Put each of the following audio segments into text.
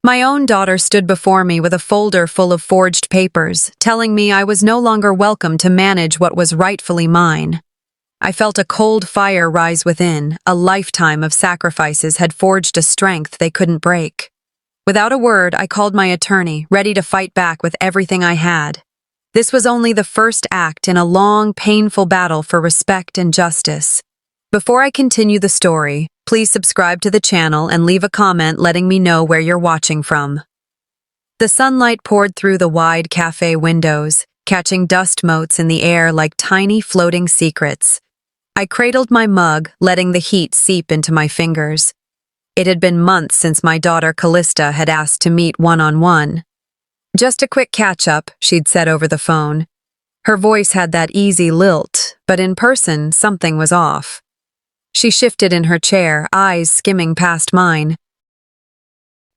My own daughter stood before me with a folder full of forged papers, telling me I was no longer welcome to manage what was rightfully mine. I felt a cold fire rise within. A lifetime of sacrifices had forged a strength they couldn't break. Without a word, I called my attorney, ready to fight back with everything I had. This was only the first act in a long, painful battle for respect and justice. Before I continue the story, please subscribe to the channel and leave a comment letting me know where you're watching from. The sunlight poured through the wide cafe windows, catching dust motes in the air like tiny floating secrets. I cradled my mug, letting the heat seep into my fingers. It had been months since my daughter Callista had asked to meet one-on-one. Just a quick catch-up, she'd said over the phone. Her voice had that easy lilt, but in person, something was off. She shifted in her chair, eyes skimming past mine.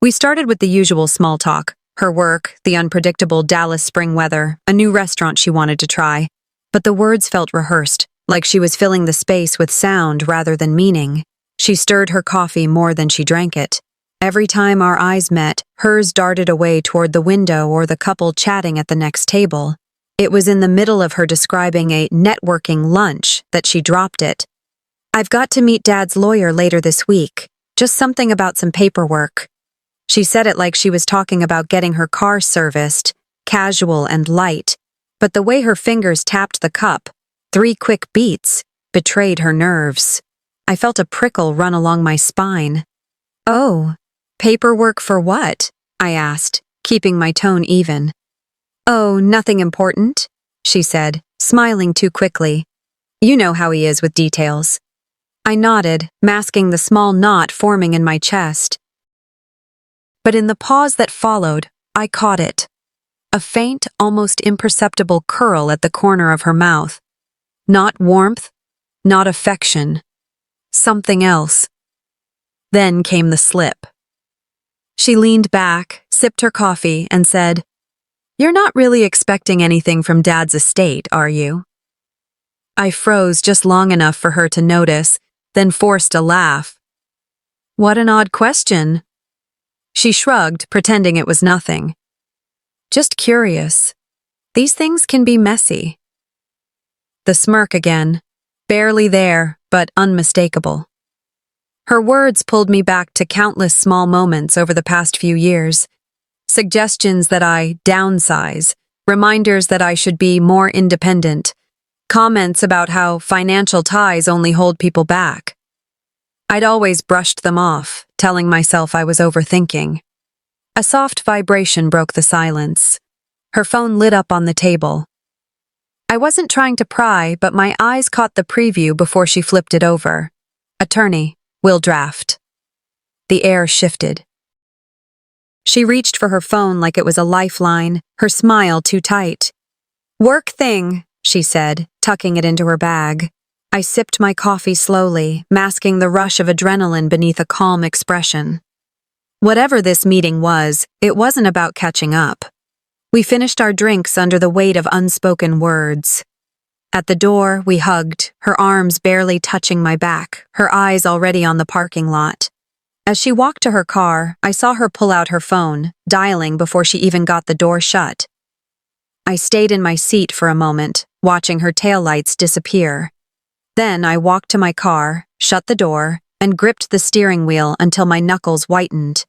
We started with the usual small talk, her work, the unpredictable Dallas spring weather, a new restaurant she wanted to try. But the words felt rehearsed, like she was filling the space with sound rather than meaning. She stirred her coffee more than she drank it. Every time our eyes met, hers darted away toward the window or the couple chatting at the next table. It was in the middle of her describing a networking lunch that she dropped it. "I've got to meet Dad's lawyer later this week. Just something about some paperwork." She said it like she was talking about getting her car serviced, casual and light, but the way her fingers tapped the cup, 3 quick beats, betrayed her nerves. I felt a prickle run along my spine. "Oh, paperwork for what?" I asked, keeping my tone even. "Oh, nothing important," she said, smiling too quickly. "You know how he is with details." I nodded, masking the small knot forming in my chest. But in the pause that followed, I caught it. A faint, almost imperceptible curl at the corner of her mouth. Not warmth, not affection. Something else. Then came the slip. She leaned back, sipped her coffee, and said, "You're not really expecting anything from Dad's estate, are you?" I froze just long enough for her to notice, then forced a laugh. "What an odd question." She shrugged, pretending it was nothing. "Just curious. These things can be messy." The smirk again, barely there, but unmistakable. Her words pulled me back to countless small moments over the past few years. Suggestions that I downsize, reminders that I should be more independent, comments about how financial ties only hold people back. I'd always brushed them off, telling myself I was overthinking. A soft vibration broke the silence. Her phone lit up on the table. I wasn't trying to pry, but my eyes caught the preview before she flipped it over. "Attorney, will draft." The air shifted. She reached for her phone like it was a lifeline, her smile too tight. "Work thing," she said, tucking it into her bag. I sipped my coffee slowly, masking the rush of adrenaline beneath a calm expression. Whatever this meeting was, it wasn't about catching up. We finished our drinks under the weight of unspoken words. At the door, we hugged, her arms barely touching my back, her eyes already on the parking lot. As she walked to her car, I saw her pull out her phone, dialing before she even got the door shut. I stayed in my seat for a moment, watching her taillights disappear. Then I walked to my car, shut the door, and gripped the steering wheel until my knuckles whitened.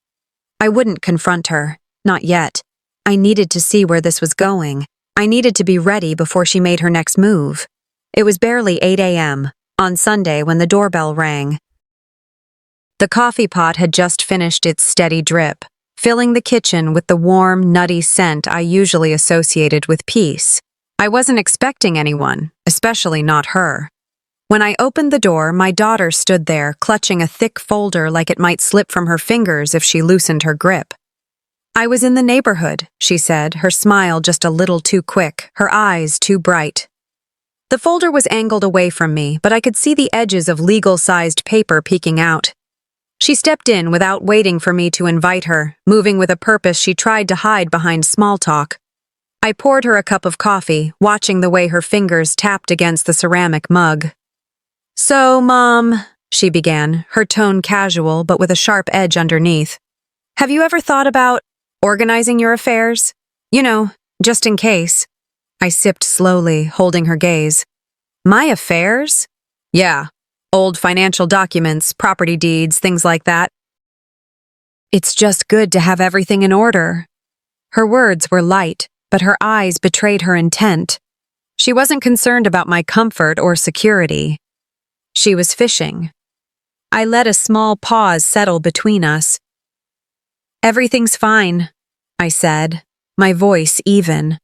I wouldn't confront her, not yet. I needed to see where this was going. I needed to be ready before she made her next move. It was barely 8 a.m., on Sunday when the doorbell rang. The coffee pot had just finished its steady drip, filling the kitchen with the warm, nutty scent I usually associated with peace. I wasn't expecting anyone, especially not her. When I opened the door, my daughter stood there, clutching a thick folder like it might slip from her fingers if she loosened her grip. "I was in the neighborhood," she said, her smile just a little too quick, her eyes too bright. The folder was angled away from me, but I could see the edges of legal-sized paper peeking out. She stepped in without waiting for me to invite her, moving with a purpose she tried to hide behind small talk. I poured her a cup of coffee, watching the way her fingers tapped against the ceramic mug. "So, Mom," she began, her tone casual but with a sharp edge underneath. Have you ever thought about organizing your affairs? You know, just in case. I sipped slowly, holding her gaze. My affairs? Yeah. Old financial documents, property deeds, things like that. It's just good to have everything in order. Her words were light, but her eyes betrayed her intent. She wasn't concerned about my comfort or security. She was fishing. I let a small pause settle between us. Everything's fine, I said, my voice even.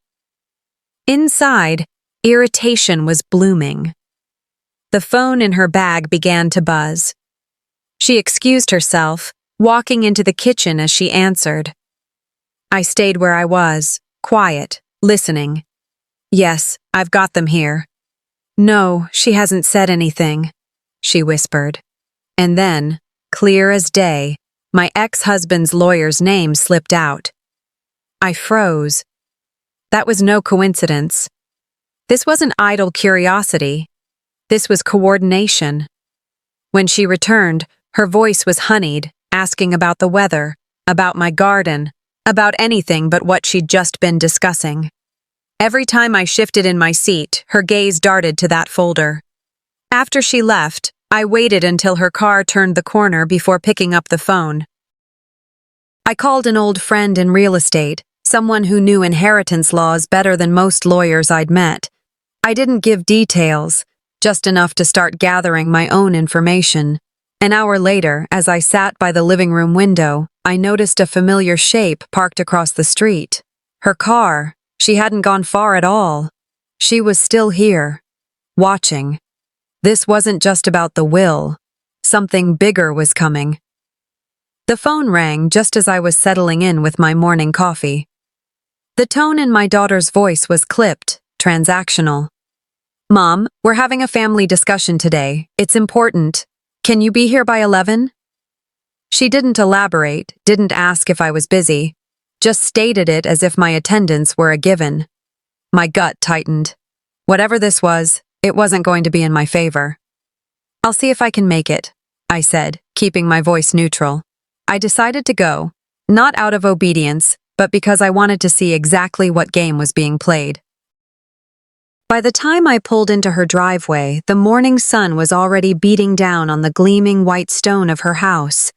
Inside, irritation was blooming. The phone in her bag began to buzz. She excused herself, walking into the kitchen as she answered. I stayed where I was, quiet, listening. Yes, I've got them here. No, she hasn't said anything, she whispered. And then, clear as day, my ex-husband's lawyer's name slipped out. I froze. That was no coincidence. This wasn't idle curiosity. This was coordination. When she returned, her voice was honeyed, asking about the weather, about my garden, about anything but what she'd just been discussing. Every time I shifted in my seat, her gaze darted to that folder. After she left, I waited until her car turned the corner before picking up the phone. I called an old friend in real estate, someone who knew inheritance laws better than most lawyers I'd met. I didn't give details, just enough to start gathering my own information. An hour later, as I sat by the living room window, I noticed a familiar shape parked across the street. Her car. She hadn't gone far at all. She was still here, watching. This wasn't just about the will. Something bigger was coming. The phone rang just as I was settling in with my morning coffee. The tone in my daughter's voice was clipped, transactional. Mom, we're having a family discussion today. It's important. Can you be here by 11? She didn't elaborate, didn't ask if I was busy, just stated it as if my attendance were a given. My gut tightened. Whatever this was, it wasn't going to be in my favor. I'll see if I can make it, I said, keeping my voice neutral. I decided to go, not out of obedience, but because I wanted to see exactly what game was being played. By the time I pulled into her driveway, the morning sun was already beating down on the gleaming white stone of her house.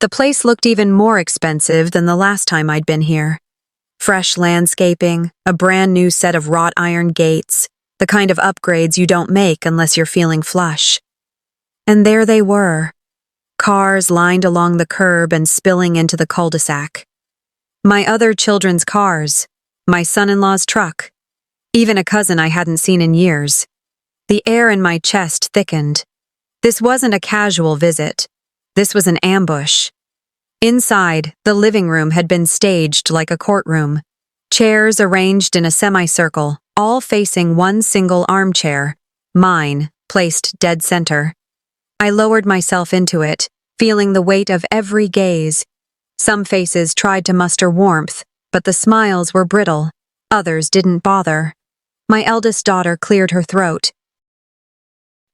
The place looked even more expensive than the last time I'd been here. Fresh landscaping, a brand new set of wrought iron gates, the kind of upgrades you don't make unless you're feeling flush. And there they were. Cars lined along the curb and spilling into the cul-de-sac. My other children's cars, my son-in-law's truck, even a cousin I hadn't seen in years. The air in my chest thickened. This wasn't a casual visit. This was an ambush. Inside, the living room had been staged like a courtroom. Chairs arranged in a semicircle, all facing one single armchair, mine, placed dead center. I lowered myself into it, feeling the weight of every gaze. Some faces tried to muster warmth, but the smiles were brittle. Others didn't bother. My eldest daughter cleared her throat.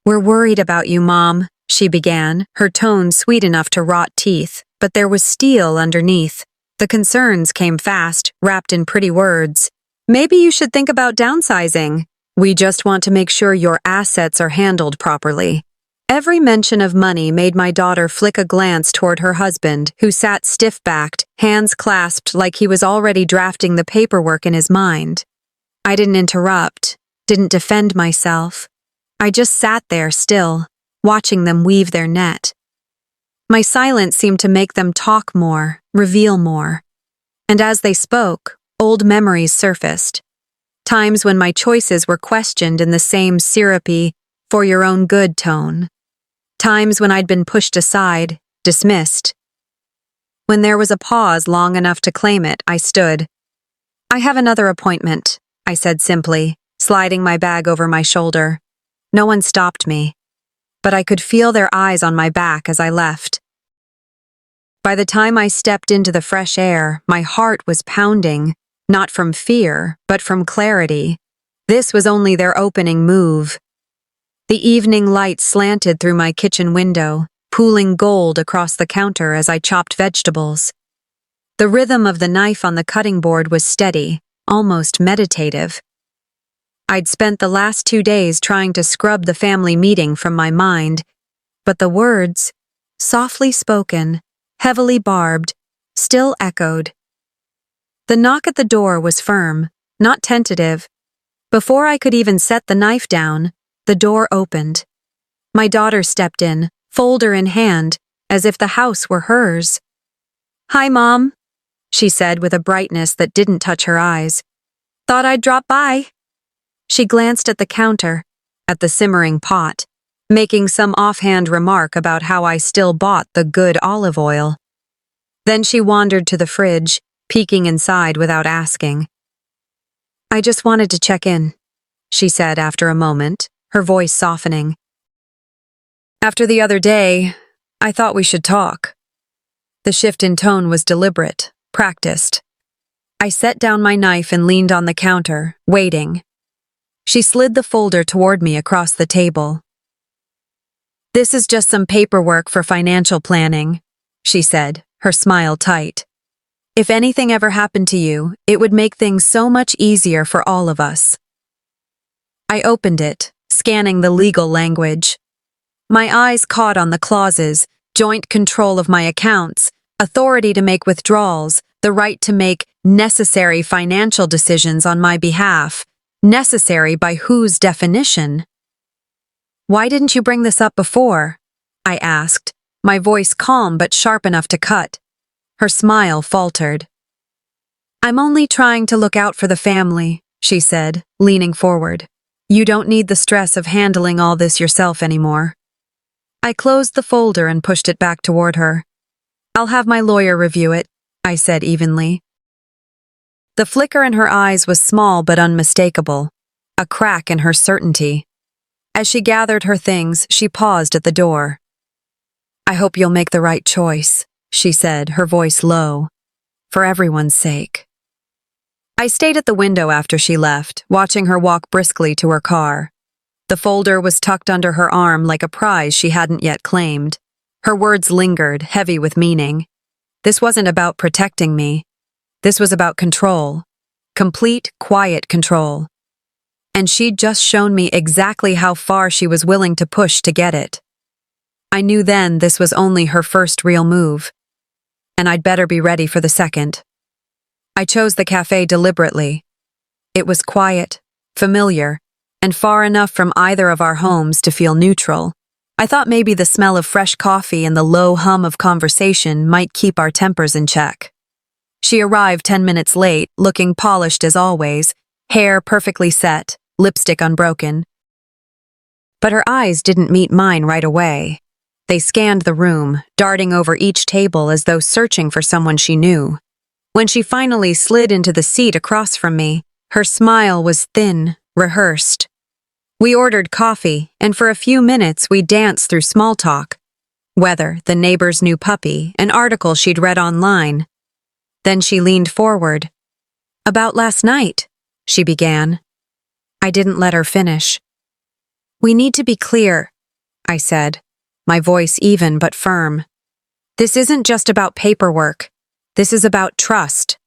"We're worried about you, Mom," she began, her tone sweet enough to rot teeth, but there was steel underneath. The concerns came fast, wrapped in pretty words. "Maybe you should think about downsizing. We just want to make sure your assets are handled properly." Every mention of money made my daughter flick a glance toward her husband, who sat stiff-backed, hands clasped like he was already drafting the paperwork in his mind. I didn't interrupt, didn't defend myself. I just sat there still, watching them weave their net. My silence seemed to make them talk more, reveal more. And as they spoke, old memories surfaced. Times when my choices were questioned in the same syrupy, for your own good tone. Times when I'd been pushed aside, dismissed. When there was a pause long enough to claim it, I stood. "I have another appointment," I said simply, sliding my bag over my shoulder. No one stopped me, but I could feel their eyes on my back as I left. By the time I stepped into the fresh air, my heart was pounding, not from fear, but from clarity. This was only their opening move. The evening light slanted through my kitchen window, pooling gold across the counter as I chopped vegetables. The rhythm of the knife on the cutting board was steady, almost meditative. I'd spent the last 2 days trying to scrub the family meeting from my mind, but the words, softly spoken, heavily barbed, still echoed. The knock at the door was firm, not tentative. Before I could even set the knife down, the door opened. My daughter stepped in, folder in hand, as if the house were hers. "Hi, Mom," she said with a brightness that didn't touch her eyes. "Thought I'd drop by." She glanced at the counter, at the simmering pot, making some offhand remark about how I still bought the good olive oil. Then she wandered to the fridge, peeking inside without asking. "I just wanted to check in," she said after a moment, her voice softening. "After the other day, I thought we should talk." The shift in tone was deliberate, practiced. I set down my knife and leaned on the counter, waiting. She slid the folder toward me across the table. "This is just some paperwork for financial planning," she said, her smile tight. "If anything ever happened to you, it would make things so much easier for all of us." I opened it, scanning the legal language. My eyes caught on the clauses: joint control of my accounts, authority to make withdrawals, the right to make necessary financial decisions on my behalf. Necessary by whose definition? "Why didn't you bring this up before?" I asked, my voice calm but sharp enough to cut. Her smile faltered. "I'm only trying to look out for the family," she said, leaning forward. "You don't need the stress of handling all this yourself anymore." I closed the folder and pushed it back toward her. "I'll have my lawyer review it," I said evenly. The flicker in her eyes was small but unmistakable, a crack in her certainty. As she gathered her things, she paused at the door. "I hope you'll make the right choice," she said, her voice low. "For everyone's sake." I stayed at the window after she left, watching her walk briskly to her car. The folder was tucked under her arm like a prize she hadn't yet claimed. Her words lingered, heavy with meaning. This wasn't about protecting me. This was about control. Complete, quiet control. And she'd just shown me exactly how far she was willing to push to get it. I knew then this was only her first real move, and I'd better be ready for the second. I chose the cafe deliberately. It was quiet, familiar, and far enough from either of our homes to feel neutral. I thought maybe the smell of fresh coffee and the low hum of conversation might keep our tempers in check. She arrived 10 minutes late, looking polished as always, hair perfectly set, lipstick unbroken. But her eyes didn't meet mine right away. They scanned the room, darting over each table as though searching for someone she knew. When she finally slid into the seat across from me, her smile was thin, rehearsed. We ordered coffee, and for a few minutes we danced through small talk. Weather, the neighbor's new puppy, an article she'd read online. Then she leaned forward. "About last night," she began. I didn't let her finish. "We need to be clear," I said, my voice even but firm. "This isn't just about paperwork. This is about trust."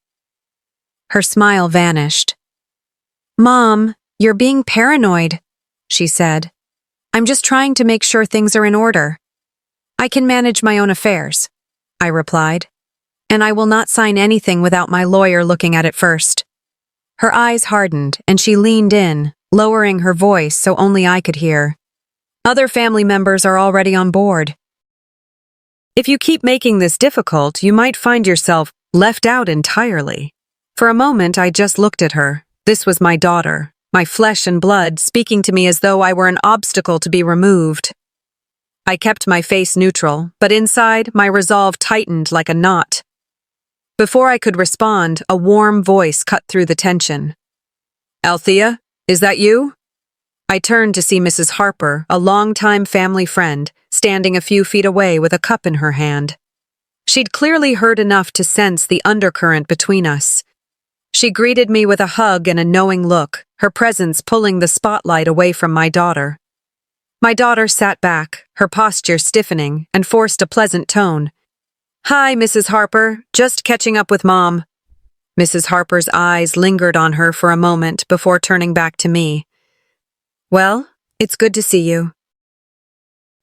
Her smile vanished. "Mom, you're being paranoid," she said. "I'm just trying to make sure things are in order." "I can manage my own affairs," I replied. "And I will not sign anything without my lawyer looking at it first." Her eyes hardened, and she leaned in, lowering her voice so only I could hear. "Other family members are already on board. If you keep making this difficult, you might find yourself left out entirely." For a moment, I just looked at her. This was my daughter, my flesh and blood, speaking to me as though I were an obstacle to be removed. I kept my face neutral, but inside, my resolve tightened like a knot. Before I could respond, a warm voice cut through the tension. "Althea, is that you?" I turned to see Mrs. Harper, a longtime family friend, standing a few feet away with a cup in her hand. She'd clearly heard enough to sense the undercurrent between us. She greeted me with a hug and a knowing look, her presence pulling the spotlight away from my daughter. My daughter sat back, her posture stiffening, and forced a pleasant tone. Hi, Mrs. Harper. Just catching up with Mom. Mrs. Harper's eyes lingered on her for a moment before turning back to me. Well, it's good to see you.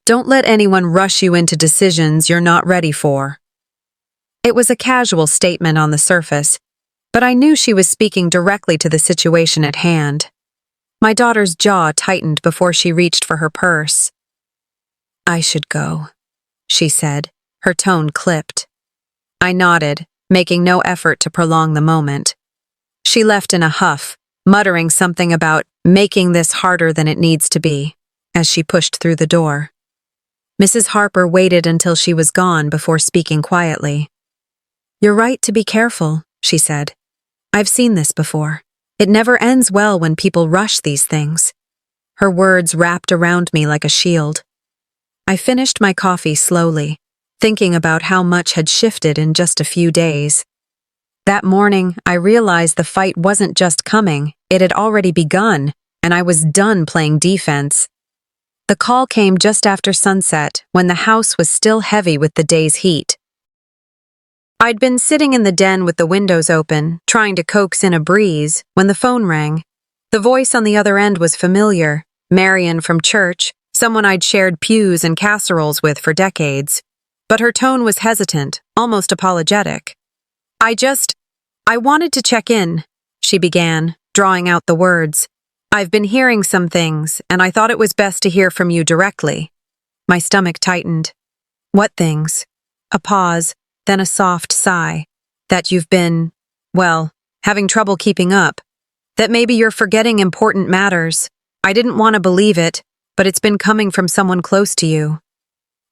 Don't let anyone rush you into decisions you're not ready for. It was a casual statement on the surface, but I knew she was speaking directly to the situation at hand. My daughter's jaw tightened before she reached for her purse. I should go, she said, her tone clipped. I nodded, making no effort to prolong the moment. She left in a huff, muttering something about making this harder than it needs to be, as she pushed through the door. Mrs. Harper waited until she was gone before speaking quietly. You're right to be careful, she said. I've seen this before. It never ends well when people rush these things. Her words wrapped around me like a shield. I finished my coffee slowly, thinking about how much had shifted in just a few days. That morning, I realized the fight wasn't just coming, it had already begun, and I was done playing defense. The call came just after sunset, when the house was still heavy with the day's heat. I'd been sitting in the den with the windows open, trying to coax in a breeze, when the phone rang. The voice on the other end was familiar, Marian from church, someone I'd shared pews and casseroles with for decades. But her tone was hesitant, almost apologetic. I wanted to check in, she began, drawing out the words. I've been hearing some things, and I thought it was best to hear from you directly. My stomach tightened. What things? A pause, then a soft sigh. That you've been, well, having trouble keeping up. That maybe you're forgetting important matters. I didn't want to believe it, but it's been coming from someone close to you.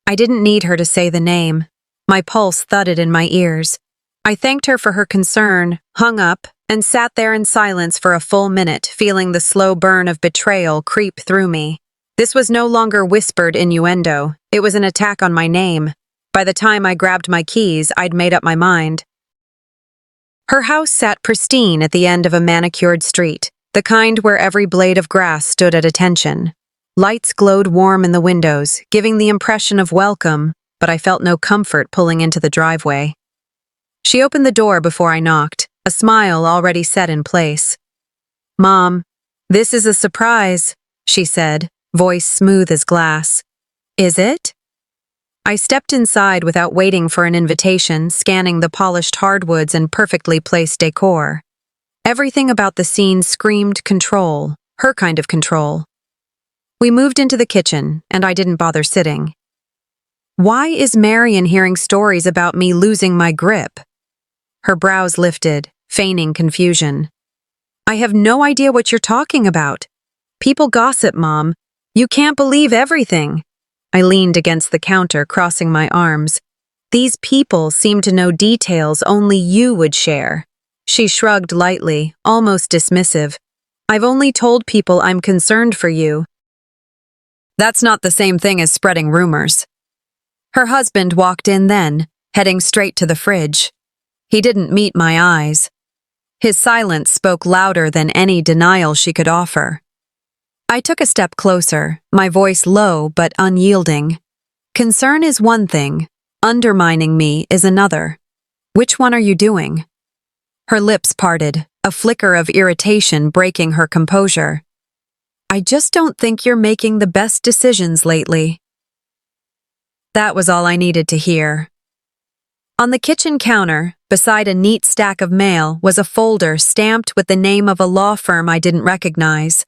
I didn't need her to say the name. My pulse thudded in my ears. I thanked her for her concern, hung up, and sat there in silence for a full minute, feeling the slow burn of betrayal creep through me. This was no longer whispered innuendo. It was an attack on my name. By the time I grabbed my keys, I'd made up my mind. Her house sat pristine at the end of a manicured street, the kind where every blade of grass stood at attention. Lights glowed warm in the windows, giving the impression of welcome, but I felt no comfort pulling into the driveway. She opened the door before I knocked, a smile already set in place. Mom, this is a surprise, she said, voice smooth as glass. Is it? I stepped inside without waiting for an invitation, scanning the polished hardwoods and perfectly placed decor. Everything about the scene screamed control, her kind of control. We moved into the kitchen, and I didn't bother sitting. Why is Marian hearing stories about me losing my grip? Her brows lifted, feigning confusion. I have no idea what you're talking about. People gossip, Mom. You can't believe everything. I leaned against the counter, crossing my arms. These people seem to know details only you would share. She shrugged lightly, almost dismissive. I've only told people I'm concerned for you. That's not the same thing as spreading rumors. Her husband walked in then, heading straight to the fridge. He didn't meet my eyes. His silence spoke louder than any denial she could offer. I took a step closer, my voice low but unyielding. Concern is one thing, undermining me is another. Which one are you doing? Her lips parted, a flicker of irritation breaking her composure. I just don't think you're making the best decisions lately. That was all I needed to hear. On the kitchen counter, beside a neat stack of mail, was a folder stamped with the name of a law firm I didn't recognize.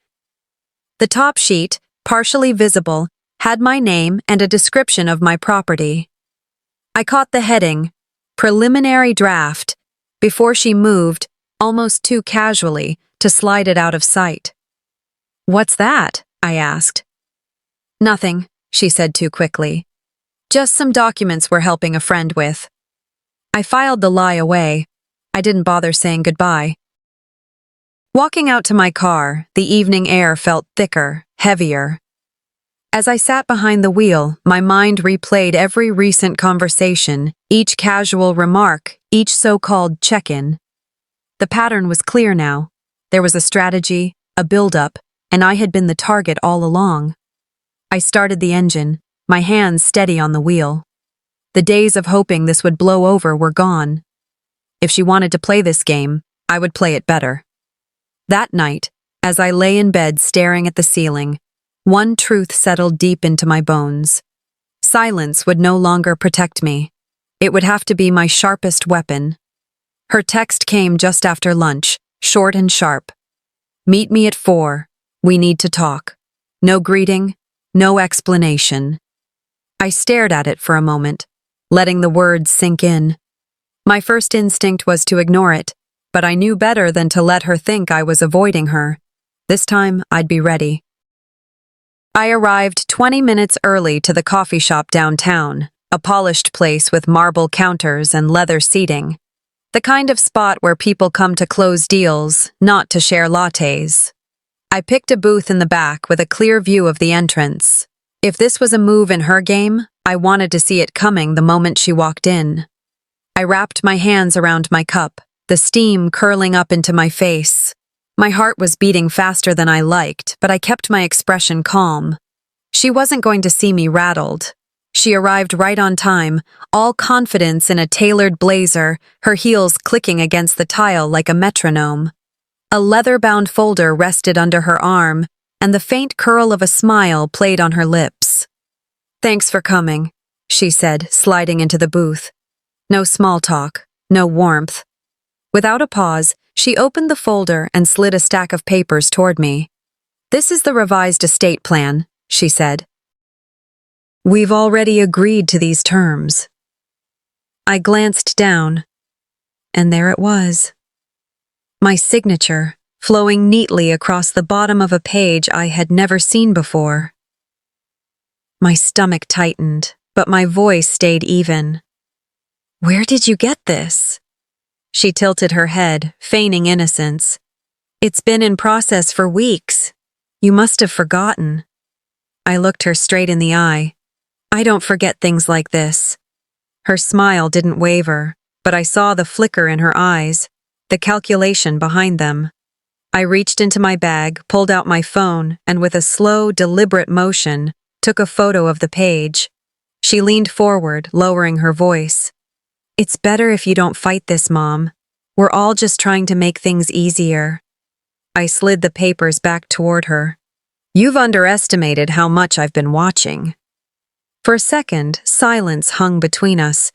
The top sheet, partially visible, had my name and a description of my property. I caught the heading, Preliminary Draft, before she moved, almost too casually, to slide it out of sight. What's that? I asked. Nothing, she said too quickly. Just some documents we're helping a friend with. I filed the lie away. I didn't bother saying goodbye. Walking out to my car, the evening air felt thicker, heavier. As I sat behind the wheel, my mind replayed every recent conversation, each casual remark, each so-called check-in. The pattern was clear now. There was a strategy, a build-up, and I had been the target all along. I started the engine, my hands steady on the wheel. The The days of hoping this would blow over were gone. If she wanted to play this game, I would play it better. That night, as I lay in bed staring at the ceiling, one truth settled deep into my bones. Silence would no longer protect me. It would have to be my sharpest weapon. Her text came just after lunch, short and sharp. "Meet me at 4. We need to talk." No greeting, no explanation. I stared at it for a moment, letting the words sink in. My first instinct was to ignore it, but I knew better than to let her think I was avoiding her. This time, I'd be ready. I arrived 20 minutes early to the coffee shop downtown, a polished place with marble counters and leather seating. The kind of spot where people come to close deals, not to share lattes. I picked a booth in the back with a clear view of the entrance. If this was a move in her game, I wanted to see it coming the moment she walked in. I wrapped my hands around my cup, the steam curling up into my face. My heart was beating faster than I liked, but I kept my expression calm. She wasn't going to see me rattled. She arrived right on time, all confidence in a tailored blazer, her heels clicking against the tile like a metronome. A leather-bound folder rested under her arm, and the faint curl of a smile played on her lips. "Thanks for coming," she said, sliding into the booth. No small talk, no warmth. Without a pause, she opened the folder and slid a stack of papers toward me. "This is the revised estate plan," she said. "We've already agreed to these terms." I glanced down, and there it was. My signature, flowing neatly across the bottom of a page I had never seen before. My stomach tightened, but my voice stayed even. "Where did you get this?" She tilted her head, feigning innocence. "It's been in process for weeks. You must have forgotten." I looked her straight in the eye. "I don't forget things like this." Her smile didn't waver, but I saw the flicker in her eyes, the calculation behind them. I reached into my bag, pulled out my phone, and with a slow, deliberate motion, took a photo of the page. She leaned forward, lowering her voice. "It's better if you don't fight this, Mom. We're all just trying to make things easier." I slid the papers back toward her. "You've underestimated how much I've been watching." For a second, silence hung between us,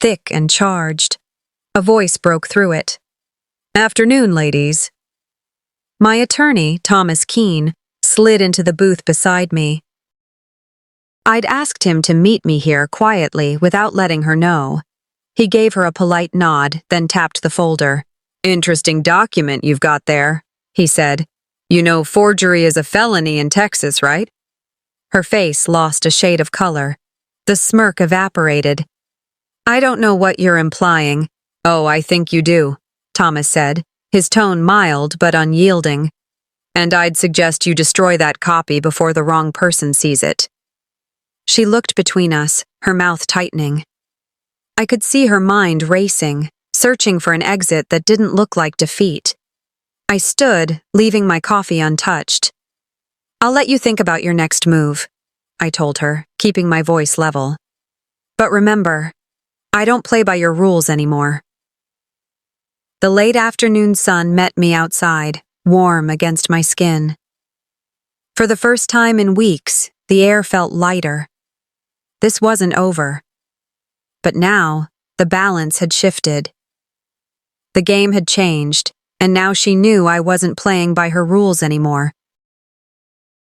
thick and charged. A voice broke through it. "Afternoon, ladies." My attorney, Thomas Keene, slid into the booth beside me. I'd asked him to meet me here quietly without letting her know. He gave her a polite nod, then tapped the folder. "Interesting document you've got there," he said. "You know forgery is a felony in Texas, right?" Her face lost a shade of color. The smirk evaporated. "I don't know what you're implying." "Oh, I think you do," Thomas said, his tone mild but unyielding. "And I'd suggest you destroy that copy before the wrong person sees it." She looked between us, her mouth tightening. I could see her mind racing, searching for an exit that didn't look like defeat. I stood, leaving my coffee untouched. "I'll let you think about your next move," I told her, keeping my voice level. "But remember, I don't play by your rules anymore." The late afternoon sun met me outside, warm against my skin. For the first time in weeks, the air felt lighter. This wasn't over. But now, the balance had shifted. The game had changed, and now she knew I wasn't playing by her rules anymore.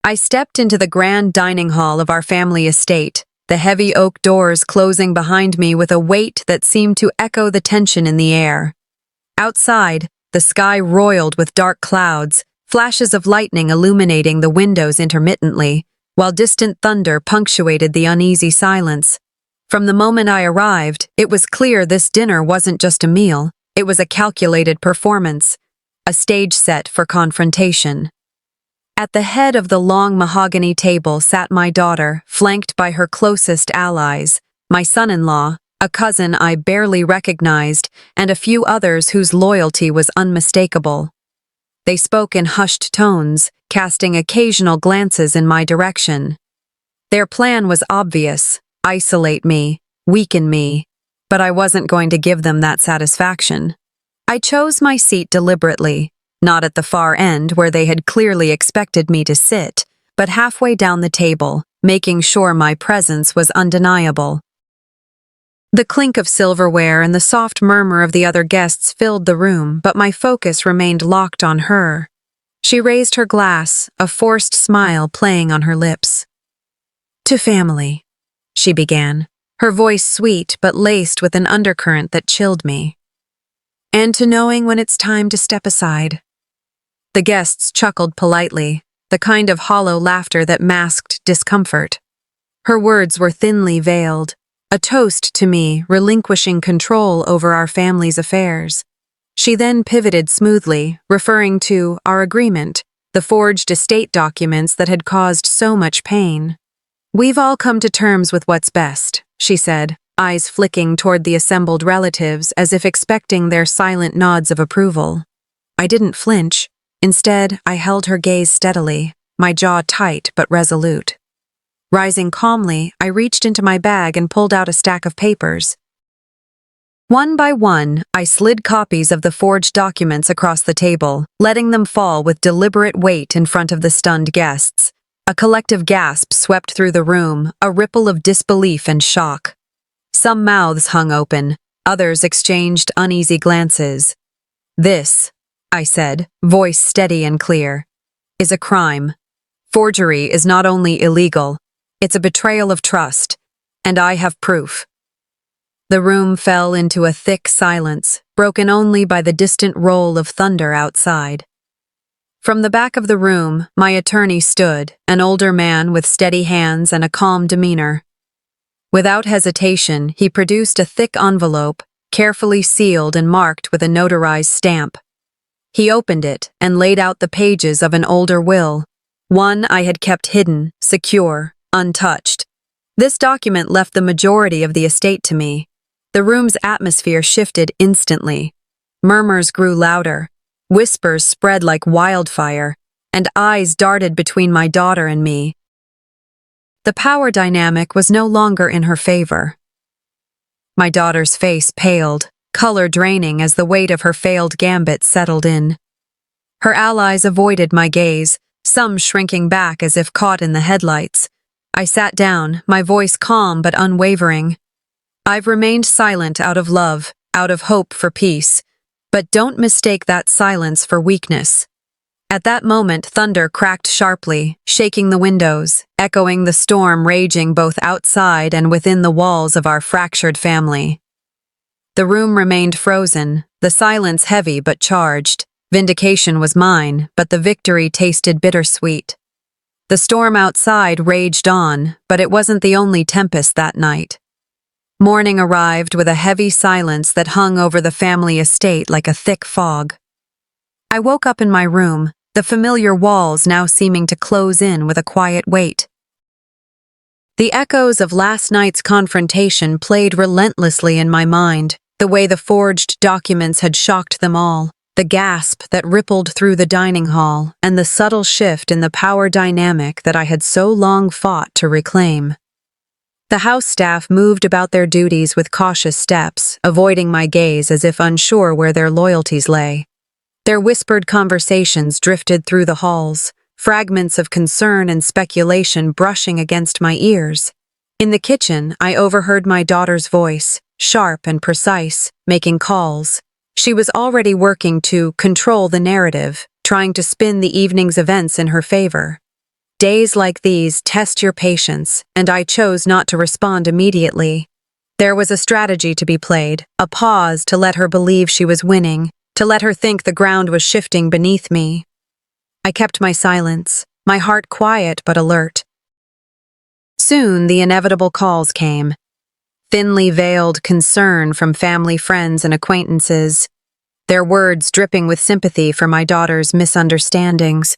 I stepped into the grand dining hall of our family estate, the heavy oak doors closing behind me with a weight that seemed to echo the tension in the air. Outside, the sky roiled with dark clouds, flashes of lightning illuminating the windows intermittently, while distant thunder punctuated the uneasy silence. From the moment I arrived, it was clear this dinner wasn't just a meal, it was a calculated performance, a stage set for confrontation. At the head of the long mahogany table sat my daughter, flanked by her closest allies, my son-in-law, a cousin I barely recognized, and a few others whose loyalty was unmistakable. They spoke in hushed tones, casting occasional glances in my direction. Their plan was obvious: isolate me, weaken me, but I wasn't going to give them that satisfaction. I chose my seat deliberately, not at the far end where they had clearly expected me to sit, but halfway down the table, making sure my presence was undeniable. The clink of silverware and the soft murmur of the other guests filled the room, but my focus remained locked on her. She raised her glass, a forced smile playing on her lips. "To family," she began, her voice sweet but laced with an undercurrent that chilled me. "And to knowing when it's time to step aside." The guests chuckled politely, the kind of hollow laughter that masked discomfort. Her words were thinly veiled, a toast to me relinquishing control over our family's affairs. She then pivoted smoothly, referring to our agreement, the forged estate documents that had caused so much pain. "We've all come to terms with what's best," she said, eyes flicking toward the assembled relatives as if expecting their silent nods of approval. I didn't flinch. Instead, I held her gaze steadily, my jaw tight but resolute. Rising calmly, I reached into my bag and pulled out a stack of papers. One by one, I slid copies of the forged documents across the table, letting them fall with deliberate weight in front of the stunned guests. A collective gasp swept through the room, a ripple of disbelief and shock. Some mouths hung open, others exchanged uneasy glances. "This," I said, voice steady and clear, "is a crime. Forgery is not only illegal, it's a betrayal of trust, and I have proof." The room fell into a thick silence, broken only by the distant roll of thunder outside. From the back of the room, my attorney stood, an older man with steady hands and a calm demeanor. Without hesitation, he produced a thick envelope, carefully sealed and marked with a notarized stamp. He opened it and laid out the pages of an older will, one I had kept hidden, secure, untouched. This document left the majority of the estate to me. The room's atmosphere shifted instantly. Murmurs grew louder, whispers spread like wildfire, and eyes darted between my daughter and me. The power dynamic was no longer in her favor. My daughter's face paled, color draining as the weight of her failed gambit settled in. Her allies avoided my gaze, some shrinking back as if caught in the headlights. I sat down, my voice calm but unwavering. "I've remained silent out of love, out of hope for peace, but don't mistake that silence for weakness." At that moment, thunder cracked sharply, shaking the windows, echoing the storm raging both outside and within the walls of our fractured family. The room remained frozen, the silence heavy but charged. Vindication was mine, but the victory tasted bittersweet. The storm outside raged on, but it wasn't the only tempest that night. Morning arrived with a heavy silence that hung over the family estate like a thick fog. I woke up in my room, the familiar walls now seeming to close in with a quiet weight. The echoes of last night's confrontation played relentlessly in my mind, the way the forged documents had shocked them all, the gasp that rippled through the dining hall, and the subtle shift in the power dynamic that I had so long fought to reclaim. The house staff moved about their duties with cautious steps, avoiding my gaze as if unsure where their loyalties lay. Their whispered conversations drifted through the halls, fragments of concern and speculation brushing against my ears. In the kitchen, I overheard my daughter's voice, sharp and precise, making calls. She was already working to control the narrative, trying to spin the evening's events in her favor. Days like these test your patience, and I chose not to respond immediately. There was a strategy to be played, a pause to let her believe she was winning, to let her think the ground was shifting beneath me. I kept my silence, my heart quiet but alert. Soon the inevitable calls came. Thinly veiled concern from family, friends, and acquaintances, their words dripping with sympathy for my daughter's misunderstandings.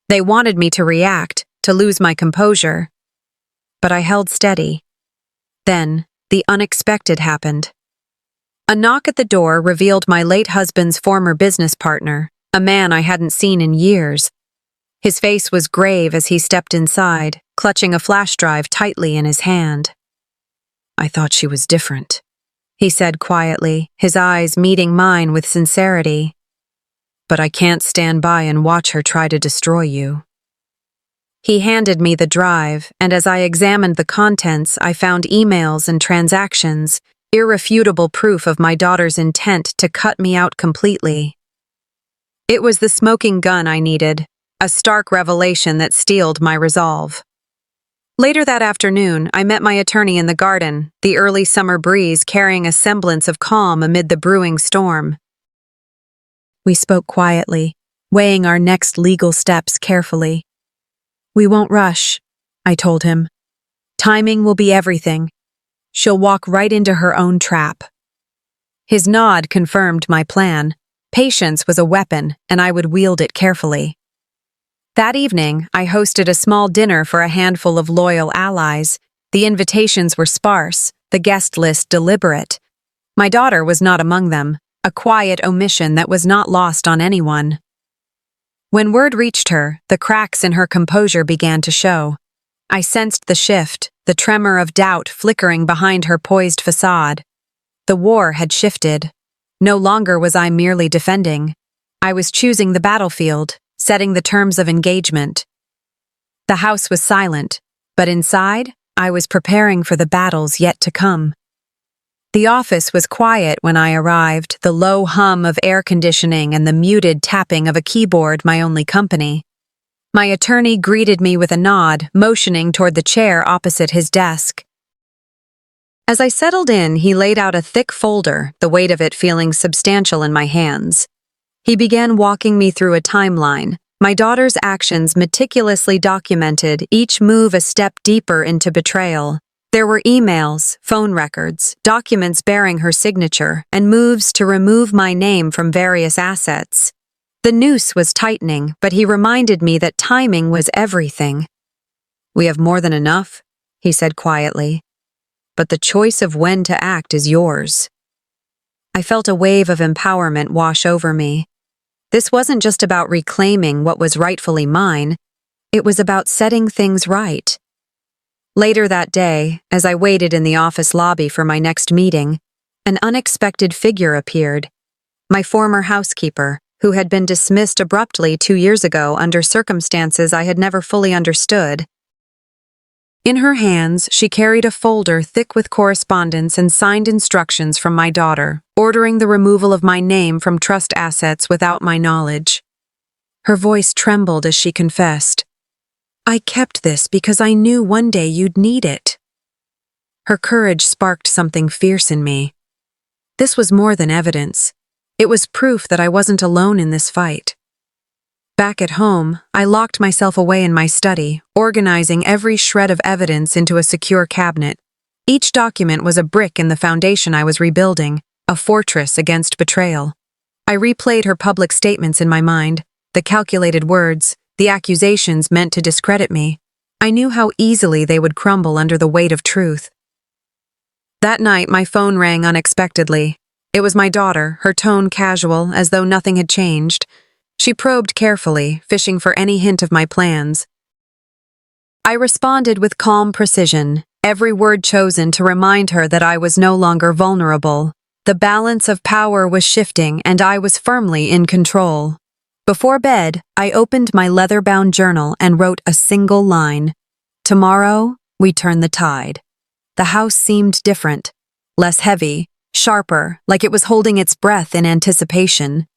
They wanted me to react, to lose my composure. But I held steady. Then, the unexpected happened. A knock at the door revealed my late husband's former business partner, a man I hadn't seen in years. His face was grave as he stepped inside, clutching a flash drive tightly in his hand. I thought she was different, he said quietly, his eyes meeting mine with sincerity. But I can't stand by and watch her try to destroy you. He handed me the drive, and as I examined the contents, I found emails and transactions, irrefutable proof of my daughter's intent to cut me out completely. It was the smoking gun I needed, a stark revelation that steeled my resolve. Later that afternoon, I met my attorney in the garden, the early summer breeze carrying a semblance of calm amid the brewing storm. We spoke quietly, weighing our next legal steps carefully. We won't rush, I told him. Timing will be everything. She'll walk right into her own trap. His nod confirmed my plan. Patience was a weapon, and I would wield it carefully. That evening, I hosted a small dinner for a handful of loyal allies. The invitations were sparse, the guest list deliberate. My daughter was not among them, a quiet omission that was not lost on anyone. When word reached her, the cracks in her composure began to show. I sensed the shift, the tremor of doubt flickering behind her poised facade. The war had shifted. No longer was I merely defending. I was choosing the battlefield, setting the terms of engagement. The house was silent, but inside, I was preparing for the battles yet to come. The office was quiet when I arrived, the low hum of air conditioning and the muted tapping of a keyboard my only company. My attorney greeted me with a nod, motioning toward the chair opposite his desk. As I settled in, he laid out a thick folder, the weight of it feeling substantial in my hands. He began walking me through a timeline, my daughter's actions meticulously documented, each move a step deeper into betrayal. There were emails, phone records, documents bearing her signature, and moves to remove my name from various assets. The noose was tightening, but he reminded me that timing was everything. "We have more than enough," he said quietly. "But the choice of when to act is yours." I felt a wave of empowerment wash over me. This wasn't just about reclaiming what was rightfully mine, it was about setting things right. Later that day, as I waited in the office lobby for my next meeting, an unexpected figure appeared. My former housekeeper, who had been dismissed abruptly 2 years ago under circumstances I had never fully understood. In her hands, she carried a folder thick with correspondence and signed instructions from my daughter, ordering the removal of my name from trust assets without my knowledge. Her voice trembled as she confessed, "I kept this because I knew one day you'd need it." Her courage sparked something fierce in me. This was more than evidence. It was proof that I wasn't alone in this fight. Back at home, I locked myself away in my study, organizing every shred of evidence into a secure cabinet. Each document was a brick in the foundation I was rebuilding, a fortress against betrayal. I replayed her public statements in my mind, the calculated words, the accusations meant to discredit me. I knew how easily they would crumble under the weight of truth. That night, my phone rang unexpectedly. It was my daughter, her tone casual, as though nothing had changed. She probed carefully, fishing for any hint of my plans. I responded with calm precision, every word chosen to remind her that I was no longer vulnerable. The balance of power was shifting, and I was firmly in control. Before bed, I opened my leather-bound journal and wrote a single line. Tomorrow, we turn the tide. The house seemed different, less heavy, sharper, like it was holding its breath in anticipation.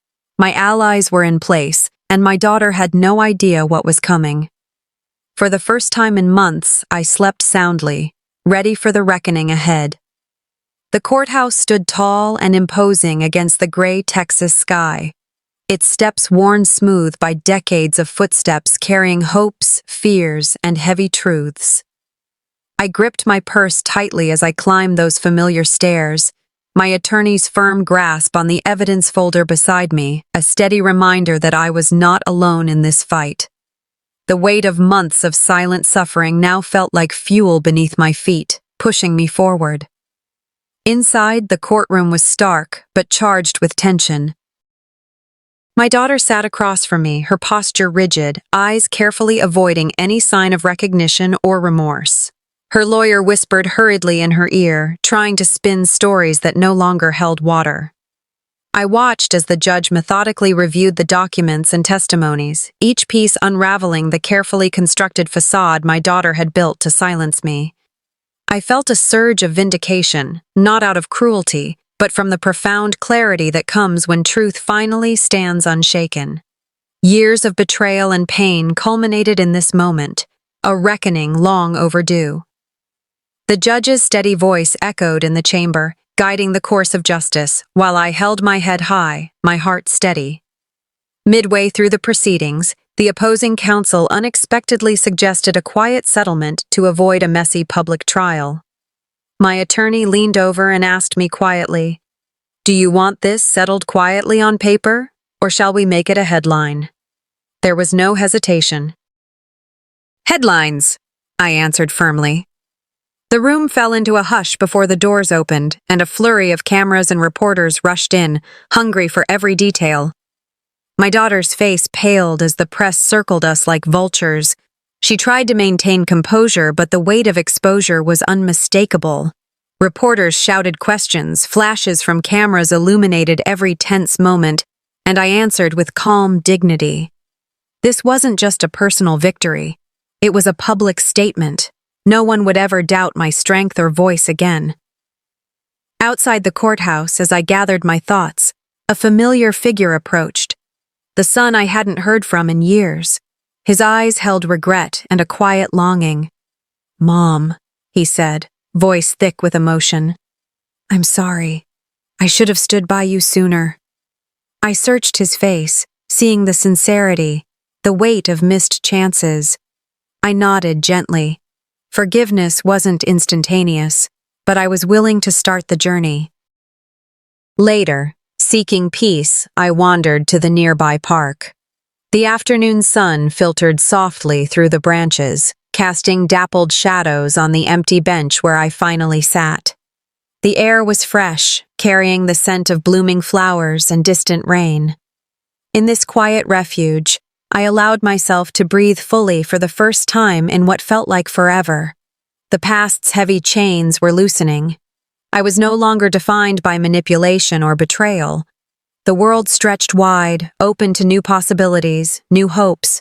My allies were in place, and my daughter had no idea what was coming. For the first time in months, I slept soundly, ready for the reckoning ahead. The courthouse stood tall and imposing against the gray Texas sky, its steps worn smooth by decades of footsteps carrying hopes, fears, and heavy truths. I gripped my purse tightly as I climbed those familiar stairs, my attorney's firm grasp on the evidence folder beside me, a steady reminder that I was not alone in this fight. The weight of months of silent suffering now felt like fuel beneath my feet, pushing me forward. Inside, the courtroom was stark, but charged with tension. My daughter sat across from me, her posture rigid, eyes carefully avoiding any sign of recognition or remorse. Her lawyer whispered hurriedly in her ear, trying to spin stories that no longer held water. I watched as the judge methodically reviewed the documents and testimonies, each piece unraveling the carefully constructed facade my daughter had built to silence me. I felt a surge of vindication, not out of cruelty, but from the profound clarity that comes when truth finally stands unshaken. Years of betrayal and pain culminated in this moment, a reckoning long overdue. The judge's steady voice echoed in the chamber, guiding the course of justice, while I held my head high, my heart steady. Midway through the proceedings, the opposing counsel unexpectedly suggested a quiet settlement to avoid a messy public trial. My attorney leaned over and asked me quietly, "Do you want this settled quietly on paper, or shall we make it a headline?" There was no hesitation. "Headlines," I answered firmly. The room fell into a hush before the doors opened, and a flurry of cameras and reporters rushed in, hungry for every detail. My daughter's face paled as the press circled us like vultures. She tried to maintain composure, but the weight of exposure was unmistakable. Reporters shouted questions, flashes from cameras illuminated every tense moment, and I answered with calm dignity. This wasn't just a personal victory. It was a public statement. No one would ever doubt my strength or voice again. Outside the courthouse, as I gathered my thoughts, a familiar figure approached. The son I hadn't heard from in years. His eyes held regret and a quiet longing. "Mom," he said, voice thick with emotion. "I'm sorry. I should have stood by you sooner." I searched his face, seeing the sincerity, the weight of missed chances. I nodded gently. Forgiveness wasn't instantaneous, but I was willing to start the journey. Later, seeking peace, I wandered to the nearby park. The afternoon sun filtered softly through the branches, casting dappled shadows on the empty bench where I finally sat. The air was fresh, carrying the scent of blooming flowers and distant rain. In this quiet refuge, I allowed myself to breathe fully for the first time in what felt like forever. The past's heavy chains were loosening. I was no longer defined by manipulation or betrayal. The world stretched wide, open to new possibilities, new hopes.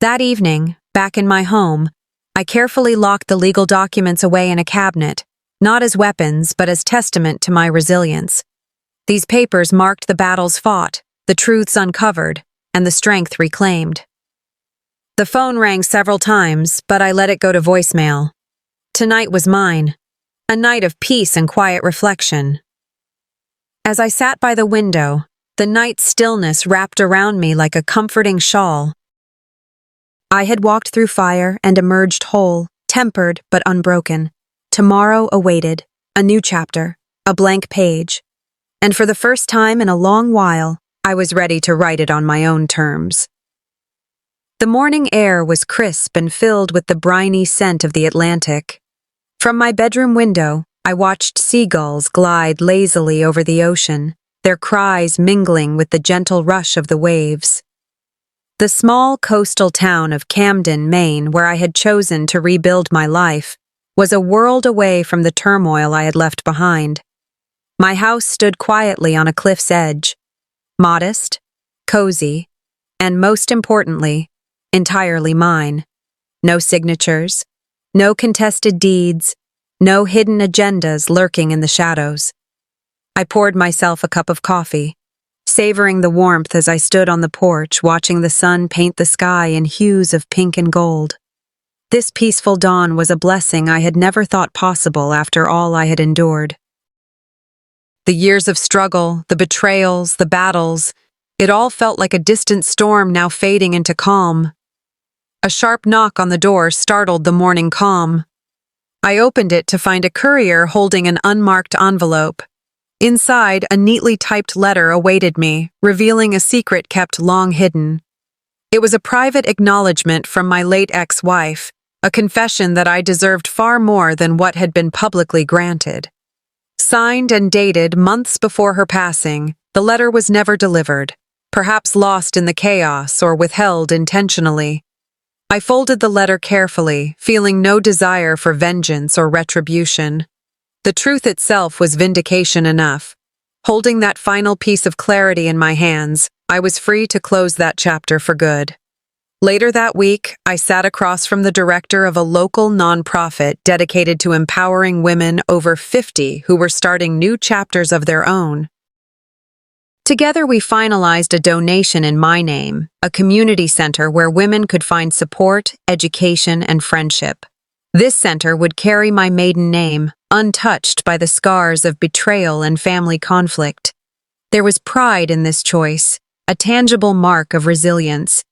That evening, back in my home, I carefully locked the legal documents away in a cabinet, not as weapons but as testament to my resilience. These papers marked the battles fought, the truths uncovered, and the strength reclaimed. The phone rang several times, but I let it go to voicemail. Tonight was mine, a night of peace and quiet reflection. As I sat by the window, the night stillness wrapped around me like a comforting shawl. I had walked through fire and emerged whole, tempered but unbroken. Tomorrow awaited, a new chapter, a blank page. And for the first time in a long while, I was ready to write it on my own terms. The morning air was crisp and filled with the briny scent of the Atlantic. From my bedroom window, I watched seagulls glide lazily over the ocean, their cries mingling with the gentle rush of the waves. The small coastal town of Camden, Maine, where I had chosen to rebuild my life, was a world away from the turmoil I had left behind. My house stood quietly on a cliff's edge, modest, cozy, and most importantly, entirely mine. No signatures, no contested deeds, no hidden agendas lurking in the shadows. I poured myself a cup of coffee, savoring the warmth as I stood on the porch watching the sun paint the sky in hues of pink and gold. This peaceful dawn was a blessing I had never thought possible after all I had endured. The years of struggle, the betrayals, the battles, it all felt like a distant storm now fading into calm. A sharp knock on the door startled the morning calm. I opened it to find a courier holding an unmarked envelope. Inside, a neatly typed letter awaited me, revealing a secret kept long hidden. It was a private acknowledgement from my late ex-wife, a confession that I deserved far more than what had been publicly granted. Signed and dated months before her passing, the letter was never delivered, perhaps lost in the chaos or withheld intentionally. I folded the letter carefully, feeling no desire for vengeance or retribution. The truth itself was vindication enough. Holding that final piece of clarity in my hands, I was free to close that chapter for good. Later that week, I sat across from the director of a local nonprofit dedicated to empowering women over 50 who were starting new chapters of their own. Together, we finalized a donation in my name, a community center where women could find support, education, and friendship. This center would carry my maiden name, untouched by the scars of betrayal and family conflict. There was pride in this choice, a tangible mark of resilience.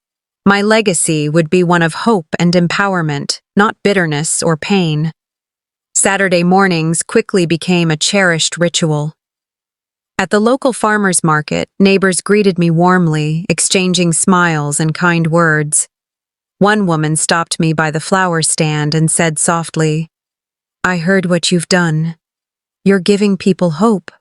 My legacy would be one of hope and empowerment, not bitterness or pain. Saturday mornings quickly became a cherished ritual. At the local farmers' market, neighbors greeted me warmly, exchanging smiles and kind words. One woman stopped me by the flower stand and said softly, "I heard what you've done. You're giving people hope."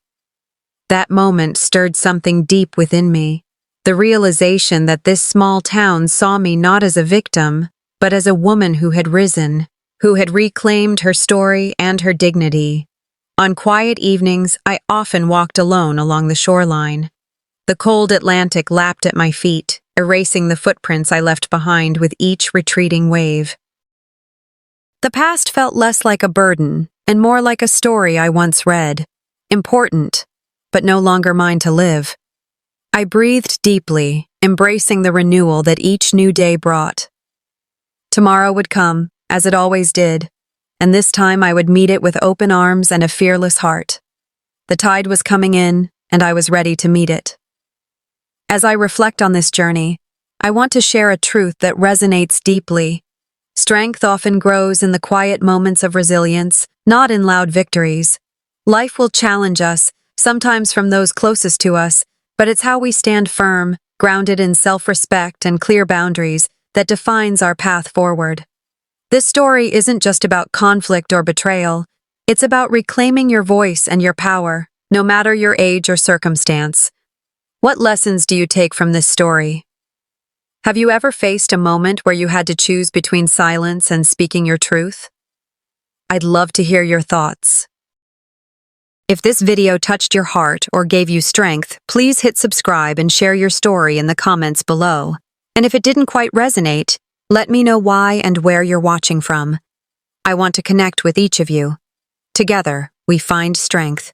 That moment stirred something deep within me, the realization that this small town saw me not as a victim, but as a woman who had risen, who had reclaimed her story and her dignity. On quiet evenings, I often walked alone along the shoreline. The cold Atlantic lapped at my feet, erasing the footprints I left behind with each retreating wave. The past felt less like a burden and more like a story I once read. Important, but no longer mine to live. I breathed deeply, embracing the renewal that each new day brought. Tomorrow would come, as it always did, and this time I would meet it with open arms and a fearless heart. The tide was coming in, and I was ready to meet it. As I reflect on this journey, I want to share a truth that resonates deeply. Strength often grows in the quiet moments of resilience, not in loud victories. Life will challenge us, sometimes from those closest to us, but it's how we stand firm, grounded in self-respect and clear boundaries, that defines our path forward. This story isn't just about conflict or betrayal. It's about reclaiming your voice and your power, no matter your age or circumstance. What lessons do you take from this story? Have you ever faced a moment where you had to choose between silence and speaking your truth? I'd love to hear your thoughts. If this video touched your heart or gave you strength, please hit subscribe and share your story in the comments below. And if it didn't quite resonate, let me know why and where you're watching from. I want to connect with each of you. Together, we find strength.